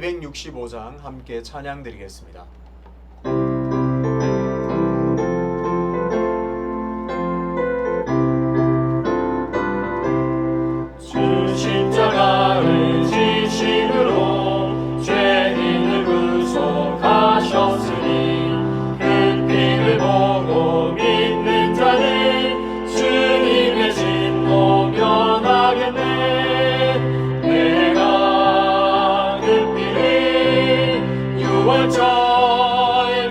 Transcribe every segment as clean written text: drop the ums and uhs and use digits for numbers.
265장 함께 찬양 드리겠습니다. 주 십자가의 지식으로 죄인을 구속하셨으니 그 피를 보고 믿는 자는 주님의 진노 면하겠네. 내가 그 피를 유월절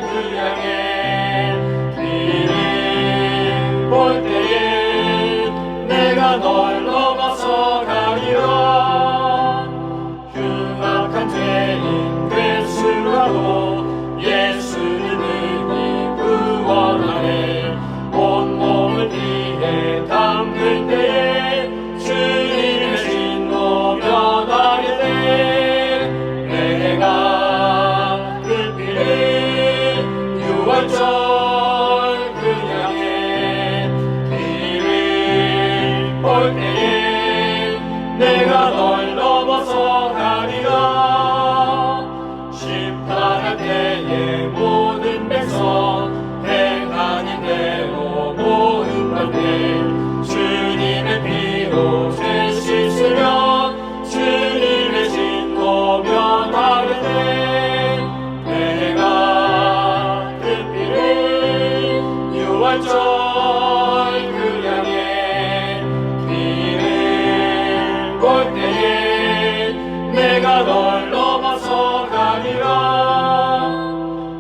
그 양의 피를 볼 때에 내가 널 넘어서 가리라. 흉악한 죄인 괴수라도 예수를 능히 구원하네. 온몸을 피해 담글 때에 주님의 진노 면하겠네. 내가 그 피를 유월절 그 양의 피를 볼 때에 내가 널 넘어서 가리라. 심판할 때에 모든 백성 행하는 대로 모든 때 주님의 피로 죄 씻으면 주님의 진노 면하겠네. 내가 그 피를 유월절 그 양의 피를 볼 때에 내가 널 넘어서 가리라.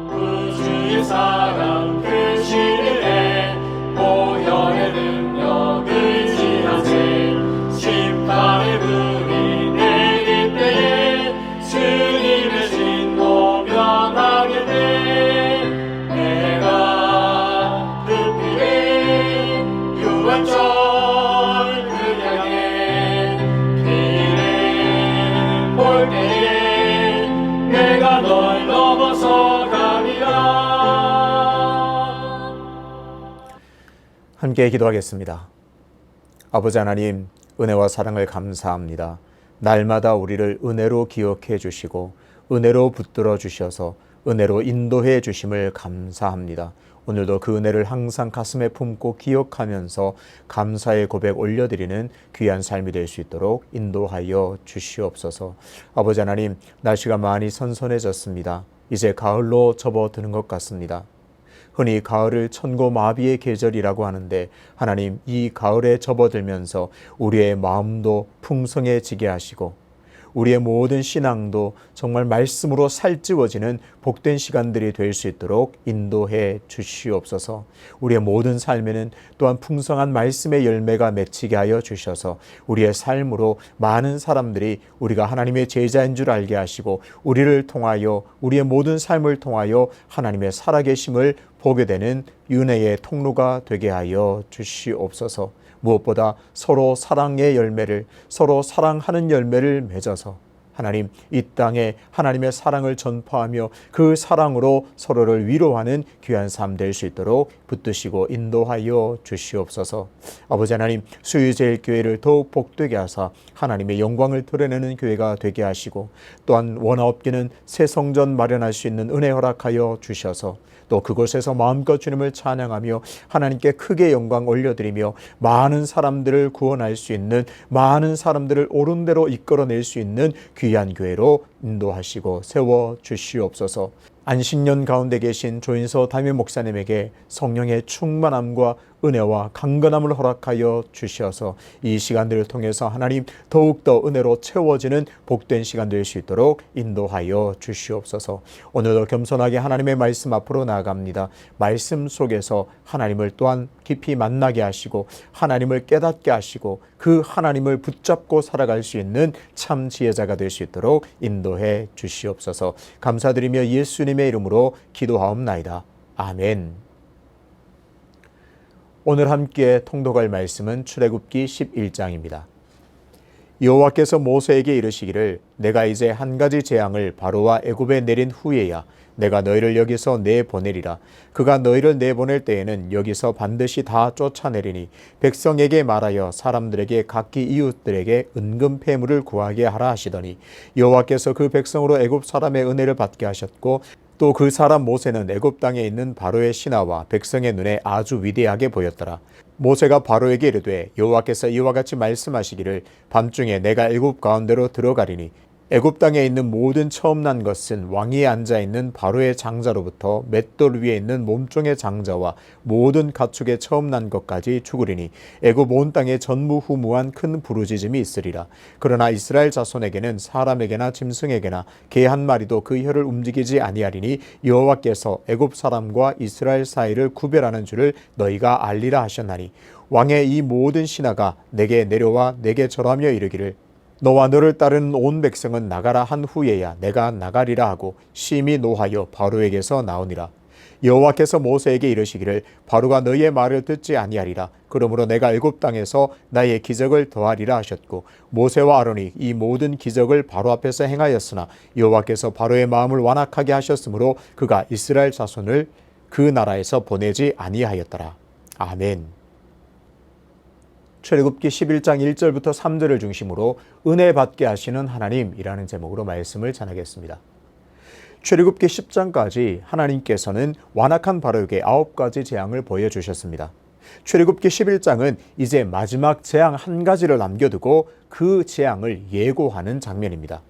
구주의 사랑 그 신의 보혈의 능력 의지한 채 심판의 불이 내릴 때에 주님의 진노 면하겠네. 내가 그 피를 유월절 그 양의 피를 볼 때에 내가 널 넘어서 가리라. 함께 기도하겠습니다. 아버지 하나님, 은혜와 사랑을 감사합니다. 날마다 우리를 은혜로 기억해 주시고 은혜로 붙들어 주셔서 은혜로 인도해 주심을 감사합니다. 오늘도 그 은혜를 항상 가슴에 품고 기억하면서 감사의 고백 올려드리는 귀한 삶이 될 수 있도록 인도하여 주시옵소서. 아버지 하나님, 날씨가 많이 선선해졌습니다. 이제 가을로 접어드는 것 같습니다. 흔히 가을을 천고마비의 계절이라고 하는데, 하나님, 이 가을에 접어들면서 우리의 마음도 풍성해지게 하시고 우리의 모든 신앙도 정말 말씀으로 살찌워지는 복된 시간들이 될 수 있도록 인도해 주시옵소서. 우리의 모든 삶에는 또한 풍성한 말씀의 열매가 맺히게 하여 주셔서 우리의 삶으로 많은 사람들이 우리가 하나님의 제자인 줄 알게 하시고 우리를 통하여, 우리의 모든 삶을 통하여 하나님의 살아계심을 보게 되는 은혜의 통로가 되게 하여 주시옵소서. 무엇보다 서로 사랑의 열매를, 서로 사랑하는 열매를 맺어서 하나님, 이 땅에 하나님의 사랑을 전파하며 그 사랑으로 서로를 위로하는 귀한 삶 될 수 있도록 붙드시고 인도하여 주시옵소서. 아버지 하나님, 수유제일교회를 더욱 복되게 하사 하나님의 영광을 드러내는 교회가 되게 하시고, 또한 원하옵기는 새 성전 마련할 수 있는 은혜 허락하여 주셔서 또 그곳에서 마음껏 주님을 찬양하며 하나님께 크게 영광 올려드리며 많은 사람들을 구원할 수 있는, 많은 사람들을 옳은 대로 이끌어낼 수 있는 귀한 교회로 인도하시고 세워주시옵소서. 안식년 가운데 계신 조인서 담임 목사님에게 성령의 충만함과 은혜와 강건함을 허락하여 주셔서 이 시간들을 통해서 하나님 더욱더 은혜로 채워지는 복된 시간 될 수 있도록 인도하여 주시옵소서. 오늘도 겸손하게 하나님의 말씀 앞으로 나아갑니다. 말씀 속에서 하나님을 또한 깊이 만나게 하시고 하나님을 깨닫게 하시고 그 하나님을 붙잡고 살아갈 수 있는 참 지혜자가 될 수 있도록 인도해 주시옵소서. 감사드리며 예수님의 이름으로 기도하옵나이다. 아멘. 오늘 함께 통독할 말씀은 출애굽기 11장입니다. 여호와께서 모세에게 이르시기를 내가 이제 한 가지 재앙을 바로와 애굽에 내린 후에야 내가 너희를 여기서 내보내리라. 그가 너희를 내보낼 때에는 여기서 반드시 다 쫓아내리니 백성에게 말하여 사람들에게 각기 이웃들에게 은금 패물을 구하게 하라 하시더니 여호와께서 그 백성으로 애굽 사람의 은혜를 받게 하셨고 또 그 사람 모세는 애굽 땅에 있는 바로의 신하와 백성의 눈에 아주 위대하게 보였더라. 모세가 바로에게 이르되 여호와께서 이와 같이 말씀하시기를 밤중에 내가 애굽 가운데로 들어가리니 애굽 땅에 있는 모든 처음 난 것은 왕위에 앉아 있는 바로의 장자로부터 맷돌 위에 있는 몸종의 장자와 모든 가축의 처음 난 것까지 죽으리니 애굽 온 땅에 전무후무한 큰 부르짖음이 있으리라. 그러나 이스라엘 자손에게는 사람에게나 짐승에게나 개 한 마리도 그 혀를 움직이지 아니하리니 여호와께서 애굽 사람과 이스라엘 사이를 구별하는 줄을 너희가 알리라 하셨나니 왕의 이 모든 신하가 내게 내려와 내게 절하며 이르기를 너와 너를 따르는 온 백성은 나가라 한 후에야 내가 나가리라 하고 심히 노하여 바로에게서 나오니라. 여호와께서 모세에게 이르시기를 바로가 너희의 말을 듣지 아니하리라. 그러므로 내가 애굽 땅에서 나의 기적을 더하리라 하셨고 모세와 아론이 이 모든 기적을 바로 앞에서 행하였으나 여호와께서 바로의 마음을 완악하게 하셨으므로 그가 이스라엘 자손을 그 나라에서 보내지 아니하였더라. 아멘. 출애굽기 11장 1절부터 3절을 중심으로 은혜 받게 하시는 하나님이라는 제목으로 말씀을 전하겠습니다. 출애굽기 10장까지 하나님께서는 완악한 바로에게 9가지 재앙을 보여주셨습니다. 출애굽기 11장은 이제 마지막 재앙 한 가지를 남겨두고 그 재앙을 예고하는 장면입니다.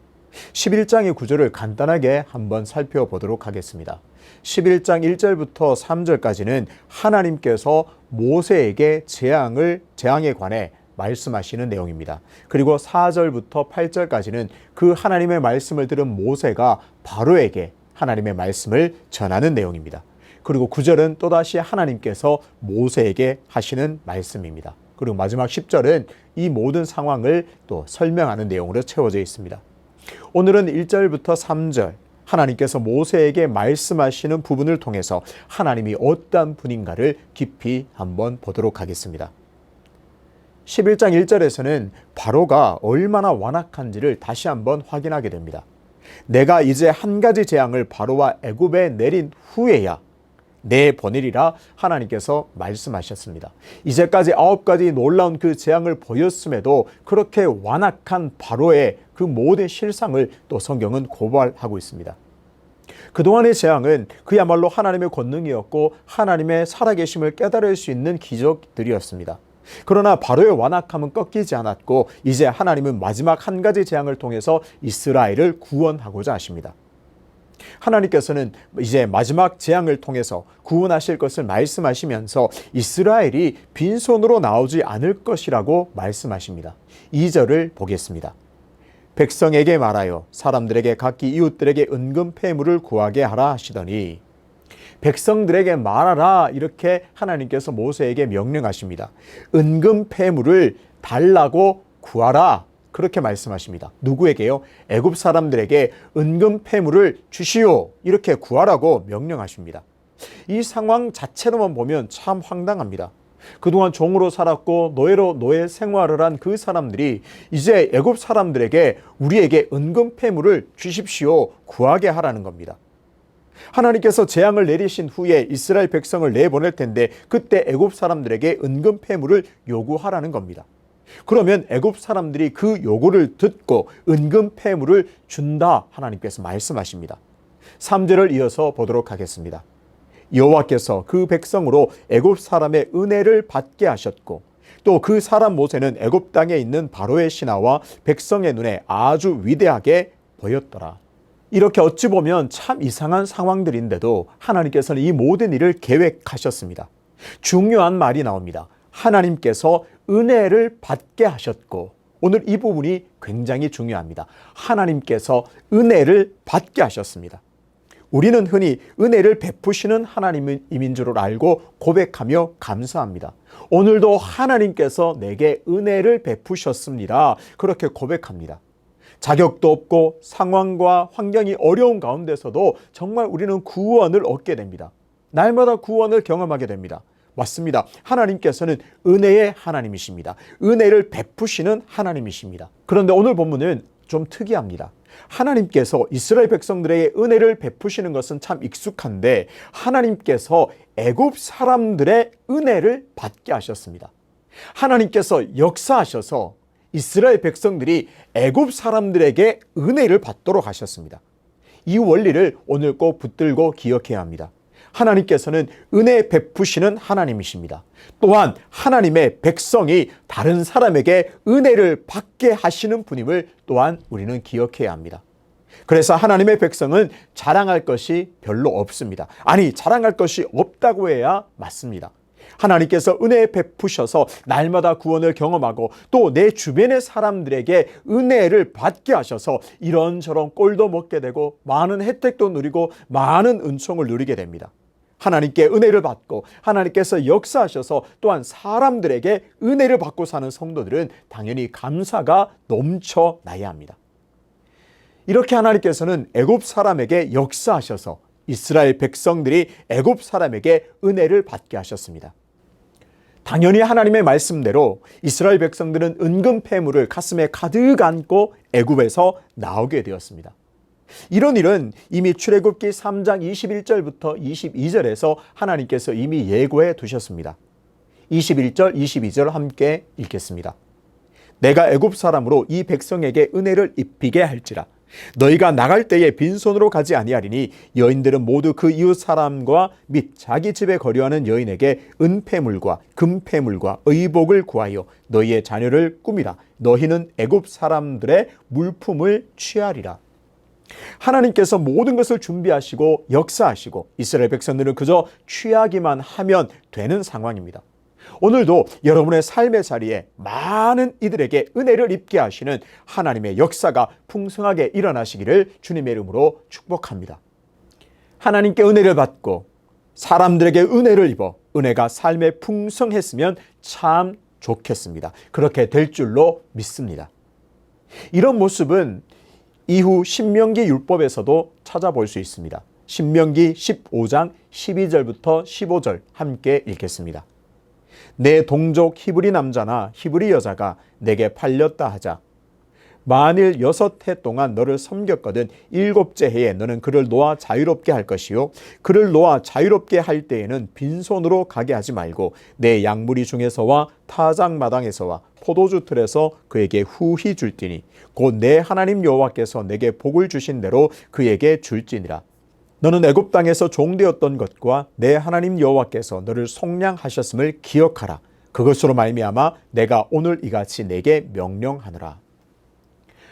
11장의 구조를 간단하게 한번 살펴보도록 하겠습니다. 11장 1절부터 3절까지는 하나님께서 모세에게 재앙에 관해 말씀하시는 내용입니다. 그리고 4절부터 8절까지는 그 하나님의 말씀을 들은 모세가 바로에게 하나님의 말씀을 전하는 내용입니다. 그리고 9절은 또다시 하나님께서 모세에게 하시는 말씀입니다. 그리고 마지막 10절은 이 모든 상황을 또 설명하는 내용으로 채워져 있습니다. 오늘은 1절부터 3절 하나님께서 모세에게 말씀하시는 부분을 통해서 하나님이 어떤 분인가를 깊이 한번 보도록 하겠습니다. 11장 1절에서는 바로가 얼마나 완악한지를 다시 한번 확인하게 됩니다. 내가 이제 한 가지 재앙을 바로와 애굽에 내린 후에야 내보내리라 하나님께서 말씀하셨습니다. 이제까지 9가지 놀라운 그 재앙을 보였음에도 그렇게 완악한 바로의 그 모든 실상을 또 성경은 고발하고 있습니다. 그동안의 재앙은 그야말로 하나님의 권능이었고 하나님의 살아계심을 깨달을 수 있는 기적들이었습니다. 그러나 바로의 완악함은 꺾이지 않았고 이제 하나님은 마지막 한 가지 재앙을 통해서 이스라엘을 구원하고자 하십니다. 하나님께서는 이제 마지막 재앙을 통해서 구원하실 것을 말씀하시면서 이스라엘이 빈손으로 나오지 않을 것이라고 말씀하십니다. 2절을 보겠습니다. 백성에게 말하여 사람들에게 각기 이웃들에게 은금 패물을 구하게 하라 하시더니 백성들에게 말하라 이렇게 하나님께서 모세에게 명령하십니다. 은금 패물을 달라고 구하라 그렇게 말씀하십니다. 누구에게요? 애굽 사람들에게 은금 패물을 주시오 이렇게 구하라고 명령하십니다. 이 상황 자체로만 보면 참 황당합니다. 그동안 종으로 살았고 노예로 노예 생활을 한 그 사람들이 이제 애굽 사람들에게 우리에게 은금 패물을 주십시오 구하게 하라는 겁니다. 하나님께서 재앙을 내리신 후에 이스라엘 백성을 내보낼 텐데 그때 애굽 사람들에게 은금 패물을 요구하라는 겁니다. 그러면 애굽 사람들이 그 요구를 듣고 은금 패물을 준다 하나님께서 말씀하십니다. 3절을 이어서 보도록 하겠습니다. 여호와께서 그 백성으로 애굽 사람의 은혜를 받게 하셨고 또 그 사람 모세는 애굽 땅에 있는 바로의 신하와 백성의 눈에 아주 위대하게 보였더라. 이렇게 어찌 보면 참 이상한 상황들인데도 하나님께서는 이 모든 일을 계획하셨습니다. 중요한 말이 나옵니다. 하나님께서 은혜를 받게 하셨고 오늘 이 부분이 굉장히 중요합니다. 하나님께서 은혜를 받게 하셨습니다. 우리는 흔히 은혜를 베푸시는 하나님인 줄 알고 고백하며 감사합니다. 오늘도 하나님께서 내게 은혜를 베푸셨습니다. 그렇게 고백합니다. 자격도 없고 상황과 환경이 어려운 가운데서도 정말 우리는 구원을 얻게 됩니다. 날마다 구원을 경험하게 됩니다. 맞습니다. 하나님께서는 은혜의 하나님이십니다. 은혜를 베푸시는 하나님이십니다. 그런데 오늘 본문은 좀 특이합니다. 하나님께서 이스라엘 백성들에게 은혜를 베푸시는 것은 참 익숙한데 하나님께서 애굽 사람들의 은혜를 받게 하셨습니다. 하나님께서 역사하셔서 이스라엘 백성들이 애굽 사람들에게 은혜를 받도록 하셨습니다. 이 원리를 오늘 꼭 붙들고 기억해야 합니다. 하나님께서는 은혜 베푸시는 하나님이십니다. 또한 하나님의 백성이 다른 사람에게 은혜를 받게 하시는 분임을 또한 우리는 기억해야 합니다. 그래서 하나님의 백성은 자랑할 것이 별로 없습니다. 아니, 자랑할 것이 없다고 해야 맞습니다. 하나님께서 은혜 베푸셔서 날마다 구원을 경험하고 또 내 주변의 사람들에게 은혜를 받게 하셔서 이런저런 꼴도 먹게 되고 많은 혜택도 누리고 많은 은총을 누리게 됩니다. 하나님께 은혜를 받고 하나님께서 역사하셔서 또한 사람들에게 은혜를 받고 사는 성도들은 당연히 감사가 넘쳐나야 합니다. 이렇게 하나님께서는 애굽 사람에게 역사하셔서 이스라엘 백성들이 애굽 사람에게 은혜를 받게 하셨습니다. 당연히 하나님의 말씀대로 이스라엘 백성들은 은금 패물을 가슴에 가득 안고 애굽에서 나오게 되었습니다. 이런 일은 이미 출애굽기 3장 21절부터 22절에서 하나님께서 이미 예고해 두셨습니다. 21절, 22절 함께 읽겠습니다. 내가 애굽 사람으로 이 백성에게 은혜를 입히게 할지라. 너희가 나갈 때에 빈손으로 가지 아니하리니 여인들은 모두 그 이웃 사람과 및 자기 집에 거류하는 여인에게 은폐물과 금폐물과 의복을 구하여 너희의 자녀를 꾸미라. 너희는 애굽 사람들의 물품을 취하리라. 하나님께서 모든 것을 준비하시고 역사하시고 이스라엘 백성들은 그저 취하기만 하면 되는 상황입니다. 오늘도 여러분의 삶의 자리에 많은 이들에게 은혜를 입게 하시는 하나님의 역사가 풍성하게 일어나시기를 주님의 이름으로 축복합니다. 하나님께 은혜를 받고 사람들에게 은혜를 입어 은혜가 삶에 풍성했으면 참 좋겠습니다. 그렇게 될 줄로 믿습니다. 이런 모습은 이후 신명기 율법에서도 찾아볼 수 있습니다. 신명기 15장 12절부터 15절 함께 읽겠습니다. 내 동족 히브리 남자나 히브리 여자가 내게 팔렸다 하자. 만일 6해 동안 너를 섬겼거든 7째 해에 너는 그를 놓아 자유롭게 할 것이요 그를 놓아 자유롭게 할 때에는 빈손으로 가게 하지 말고 내 양무리 중에서와 타작마당에서와 포도주 틀에서 그에게 후히 줄지니 곧 내 하나님 여호와께서 내게 복을 주신 대로 그에게 줄지니라. 너는 애굽 땅에서 종되었던 것과 내 하나님 여호와께서 너를 속량하셨음을 기억하라. 그것으로 말미암아 내가 오늘 이같이 내게 명령하노라.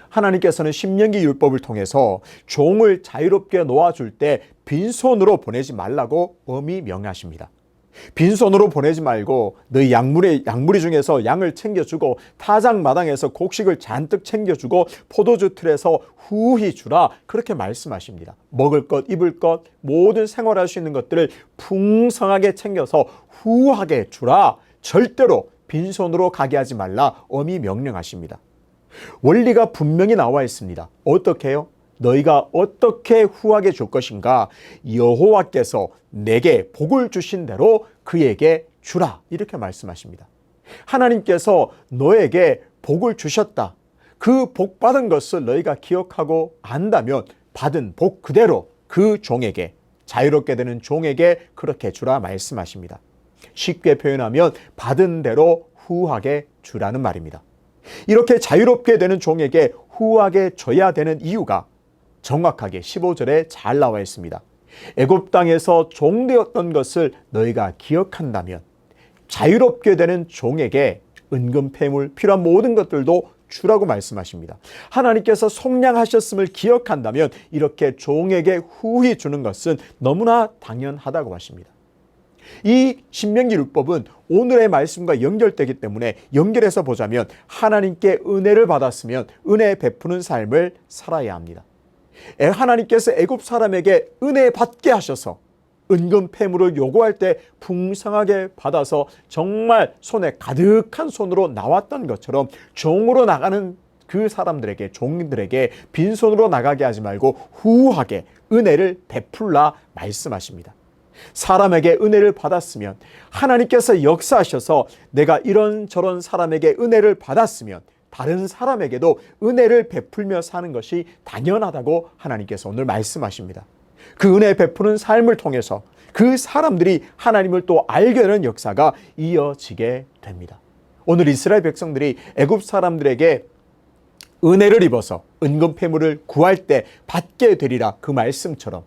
하나님께서는 신명기 율법을 통해서 종을 자유롭게 놓아줄 때 빈손으로 보내지 말라고 엄히 명하십니다. 빈손으로 보내지 말고 너희 양무리 중에서 양을 챙겨주고 타작마당에서 곡식을 잔뜩 챙겨주고 포도주 틀에서 후히 주라, 그렇게 말씀하십니다. 먹을 것, 입을 것, 모든 생활할 수 있는 것들을 풍성하게 챙겨서 후하게 주라. 절대로 빈손으로 가게 하지 말라 엄히 명령하십니다. 원리가 분명히 나와 있습니다. 어떻게 해요? 너희가 어떻게 후하게 줄 것인가? 여호와께서 내게 복을 주신 대로 그에게 주라, 이렇게 말씀하십니다. 하나님께서 너에게 복을 주셨다. 그 복 받은 것을 너희가 기억하고 안다면 받은 복 그대로 그 종에게, 자유롭게 되는 종에게 그렇게 주라 말씀하십니다. 쉽게 표현하면 받은 대로 후하게 주라는 말입니다. 이렇게 자유롭게 되는 종에게 후하게 줘야 되는 이유가 정확하게 15절에 잘 나와 있습니다. 애굽 땅에서 종되었던 것을 너희가 기억한다면 자유롭게 되는 종에게 은금 패물 필요한 모든 것들도 주라고 말씀하십니다. 하나님께서 속량하셨음을 기억한다면 이렇게 종에게 후히 주는 것은 너무나 당연하다고 하십니다. 이 신명기 율법은 오늘의 말씀과 연결되기 때문에 연결해서 보자면 하나님께 은혜를 받았으면 은혜 베푸는 삶을 살아야 합니다. 하나님께서 애굽 사람에게 은혜 받게 하셔서 은금 패물을 요구할 때 풍성하게 받아서 정말 손에 가득한 손으로 나왔던 것처럼 종으로 나가는 그 사람들에게, 종들에게 빈손으로 나가게 하지 말고 후하게 은혜를 베풀라 말씀하십니다. 사람에게 은혜를 받았으면 하나님께서 역사하셔서 내가 이런저런 사람에게 은혜를 받았으면 다른 사람에게도 은혜를 베풀며 사는 것이 당연하다고 하나님께서 오늘 말씀하십니다. 그 은혜 베푸는 삶을 통해서 그 사람들이 하나님을 또 알게 되는 역사가 이어지게 됩니다. 오늘 이스라엘 백성들이 애굽 사람들에게 은혜를 입어서 은금패물을 구할 때 받게 되리라 그 말씀처럼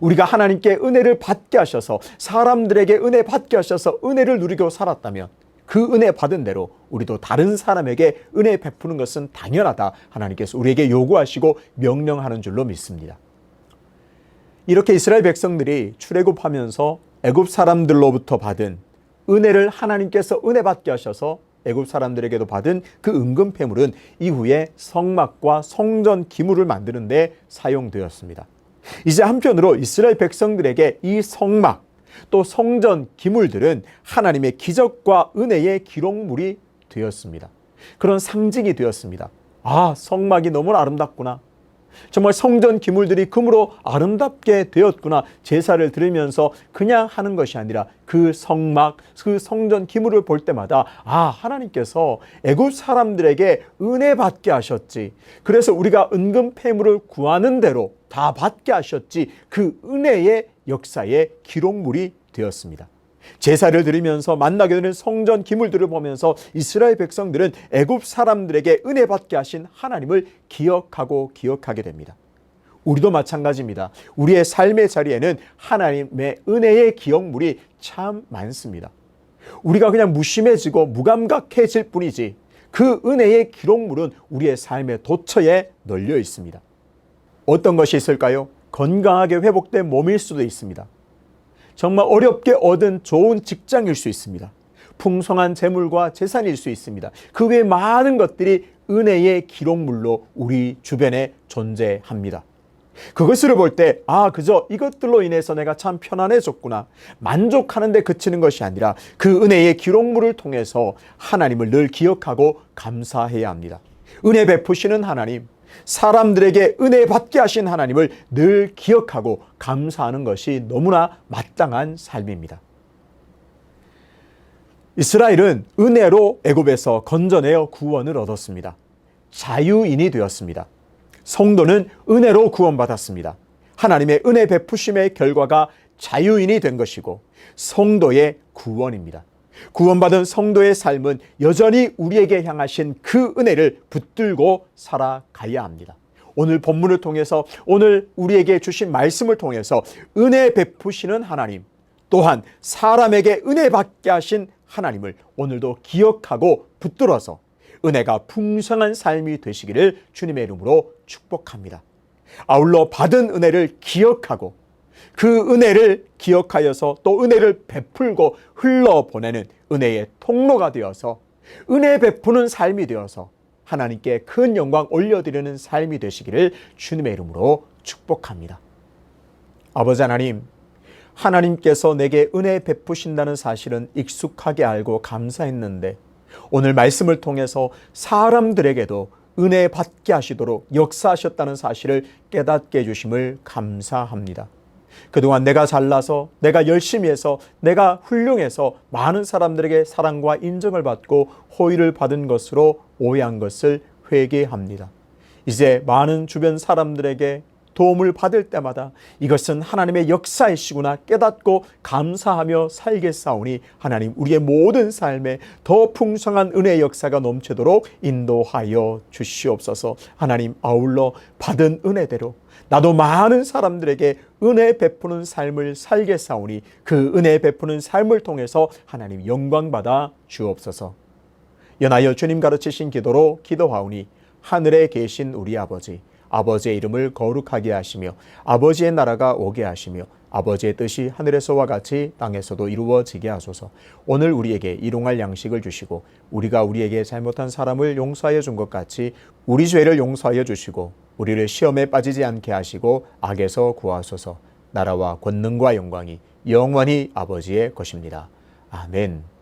우리가 하나님께 은혜를 받게 하셔서 사람들에게 은혜 받게 하셔서 은혜를 누리고 살았다면 그 은혜 받은 대로 우리도 다른 사람에게 은혜 베푸는 것은 당연하다 하나님께서 우리에게 요구하시고 명령하는 줄로 믿습니다. 이렇게 이스라엘 백성들이 출애굽하면서 애굽 사람들로부터 받은 은혜를 하나님께서 은혜 받게 하셔서 애굽 사람들에게도 받은 그 은금패물은 이후에 성막과 성전 기물을 만드는 데 사용되었습니다. 이제 한편으로 이스라엘 백성들에게 이 성막 또 성전 기물들은 하나님의 기적과 은혜의 기록물이 되었습니다. 그런 상징이 되었습니다. 아, 성막이 너무 아름답구나. 정말 성전 기물들이 금으로 아름답게 되었구나. 제사를 드리면서 그냥 하는 것이 아니라 그 성막, 그 성전 기물을 볼 때마다 아, 하나님께서 애굽 사람들에게 은혜 받게 하셨지. 그래서 우리가 은금패물을 구하는 대로 다 받게 하셨지. 그 은혜의 역사의 기록물이 되었습니다. 제사를 드리면서 만나게 되는 성전 기물들을 보면서 이스라엘 백성들은 애굽 사람들에게 은혜 받게 하신 하나님을 기억하게 됩니다. 우리도 마찬가지입니다. 우리의 삶의 자리에는 하나님의 은혜의 기억물이 참 많습니다. 우리가 그냥 무심해지고 무감각해질 뿐이지 그 은혜의 기록물은 우리의 삶의 도처에 널려 있습니다. 어떤 것이 있을까요? 건강하게 회복된 몸일 수도 있습니다. 정말 어렵게 얻은 좋은 직장일 수 있습니다. 풍성한 재물과 재산일 수 있습니다. 그 외에 많은 것들이 은혜의 기록물로 우리 주변에 존재합니다. 그것을 볼 때 그저 이것들로 인해서 내가 참 편안해졌구나. 만족하는 데 그치는 것이 아니라 그 은혜의 기록물을 통해서 하나님을 늘 기억하고 감사해야 합니다. 은혜 베푸시는 하나님, 사람들에게 은혜 받게 하신 하나님을 늘 기억하고 감사하는 것이 너무나 마땅한 삶입니다. 이스라엘은 은혜로 애굽에서 건져내어 구원을 얻었습니다. 자유인이 되었습니다. 성도는 은혜로 구원받았습니다. 하나님의 은혜 베푸심의 결과가 자유인이 된 것이고 성도의 구원입니다. 구원받은 성도의 삶은 여전히 우리에게 향하신 그 은혜를 붙들고 살아가야 합니다. 오늘 본문을 통해서 오늘 우리에게 주신 말씀을 통해서 은혜 베푸시는 하나님 또한 사람에게 은혜 받게 하신 하나님을 오늘도 기억하고 붙들어서 은혜가 풍성한 삶이 되시기를 주님의 이름으로 축복합니다. 아울러 받은 은혜를 기억하고 그 은혜를 기억하여서 또 은혜를 베풀고 흘러보내는 은혜의 통로가 되어서 은혜 베푸는 삶이 되어서 하나님께 큰 영광 올려드리는 삶이 되시기를 주님의 이름으로 축복합니다. 아버지 하나님, 하나님께서 내게 은혜 베푸신다는 사실은 익숙하게 알고 감사했는데 오늘 말씀을 통해서 사람들에게도 은혜 받게 하시도록 역사하셨다는 사실을 깨닫게 해주심을 감사합니다. 그동안 내가 잘나서 내가 열심히 해서 내가 훌륭해서 많은 사람들에게 사랑과 인정을 받고 호의를 받은 것으로 오해한 것을 회개합니다. 이제 많은 주변 사람들에게 도움을 받을 때마다 이것은 하나님의 역사이시구나 깨닫고 감사하며 살겠사오니 하나님 우리의 모든 삶에 더 풍성한 은혜의 역사가 넘치도록 인도하여 주시옵소서. 하나님 아울러 받은 은혜대로 나도 많은 사람들에게 은혜 베푸는 삶을 살겠사오니 그 은혜 베푸는 삶을 통해서 하나님 영광받아 주옵소서. 연하여 주님 가르치신 기도로 기도하오니 하늘에 계신 우리 아버지, 아버지의 이름을 거룩하게 하시며 아버지의 나라가 오게 하시며 아버지의 뜻이 하늘에서와 같이 땅에서도 이루어지게 하소서. 오늘 우리에게 일용할 양식을 주시고 우리가 우리에게 잘못한 사람을 용서하여 준 것 같이 우리 죄를 용서하여 주시고 우리를 시험에 빠지지 않게 하시고 악에서 구하소서. 나라와 권능과 영광이 영원히 아버지의 것입니다. 아멘.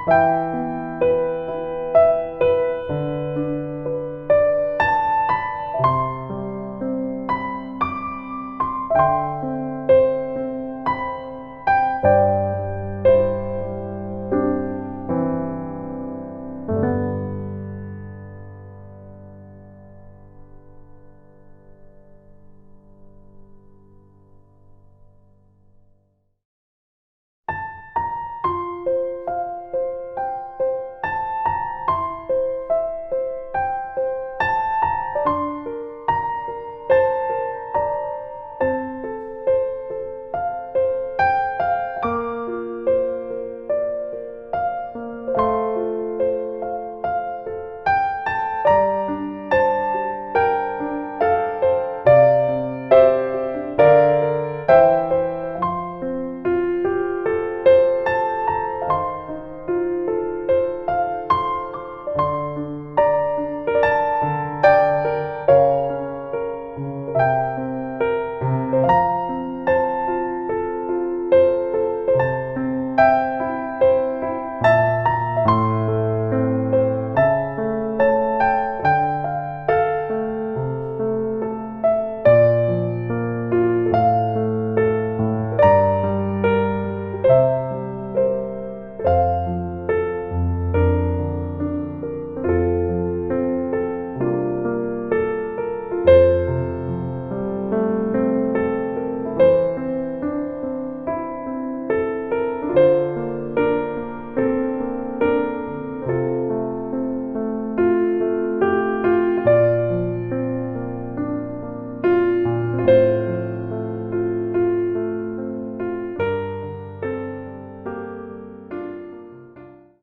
아멘.